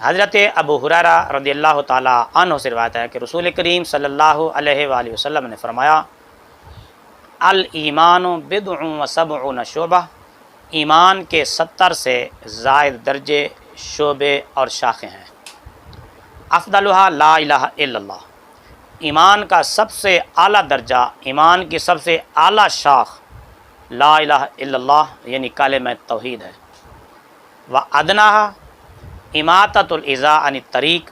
حضرت ابو ہریرہ رضی اللہ تعالیٰ عنہ سے روایت ہے کہ رسول کریم صلی اللہ علیہ وآلہ وسلم نے فرمایا الایمان بضع و سبعون شعبہ، ایمان کے 70 سے زائد درجے، شعبے اور شاخیں ہیں۔ افضلها لا الہ الا اللہ، ایمان کا سب سے اعلیٰ درجہ، ایمان کی سب سے اعلیٰ شاخ لا الہ الا اللہ یعنی کلمہ توحید ہے۔ وَأَدْنَاهَا اماطۃ الإذى عن الطریق،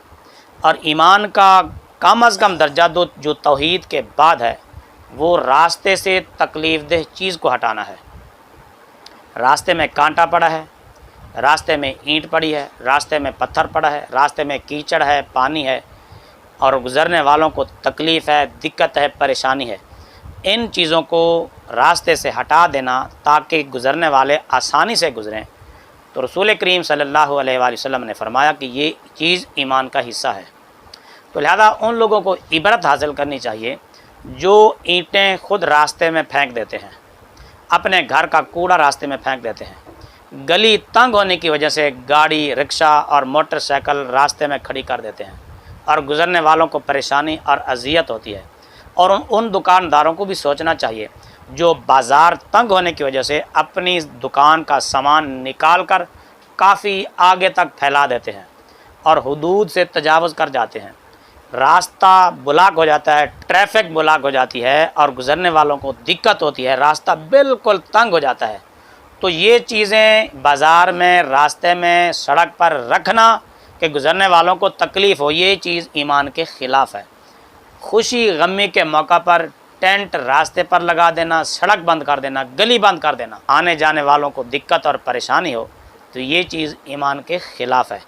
اور ایمان کا کم از کم درجہ جو توحید کے بعد ہے وہ راستے سے تکلیف دہ چیز کو ہٹانا ہے۔ راستے میں کانٹا پڑا ہے، راستے میں اینٹ پڑی ہے، راستے میں پتھر پڑا ہے، راستے میں کیچڑ ہے، پانی ہے اور گزرنے والوں کو تکلیف ہے، دقت ہے، پریشانی ہے، ان چیزوں کو راستے سے ہٹا دینا تاکہ گزرنے والے آسانی سے گزریں۔ تو رسول کریم صلی اللہ علیہ وآلہ وسلم نے فرمایا کہ یہ چیز ایمان کا حصہ ہے۔ تو لہذا ان لوگوں کو عبرت حاصل کرنی چاہیے جو اینٹیں خود راستے میں پھینک دیتے ہیں، اپنے گھر کا کوڑا راستے میں پھینک دیتے ہیں، گلی تنگ ہونے کی وجہ سے گاڑی، رکشہ اور موٹر سائیکل راستے میں کھڑی کر دیتے ہیں اور گزرنے والوں کو پریشانی اور اذیت ہوتی ہے۔ اور ان دکانداروں کو بھی سوچنا چاہیے جو بازار تنگ ہونے کی وجہ سے اپنی دکان کا سامان نکال کر کافی آگے تک پھیلا دیتے ہیں اور حدود سے تجاوز کر جاتے ہیں، راستہ بلاک ہو جاتا ہے، ٹریفک بلاک ہو جاتی ہے اور گزرنے والوں کو دقت ہوتی ہے، راستہ بالکل تنگ ہو جاتا ہے۔ تو یہ چیزیں بازار میں، راستے میں، سڑک پر رکھنا کہ گزرنے والوں کو تکلیف ہو، یہ چیز ایمان کے خلاف ہے۔ خوشی غمی کے موقع پر ٹینٹ راستے پر لگا دینا، سڑک بند کر دینا، گلی بند کر دینا، آنے جانے والوں کو دقت اور پریشانی ہو، تو یہ چیز ایمان کے خلاف ہے۔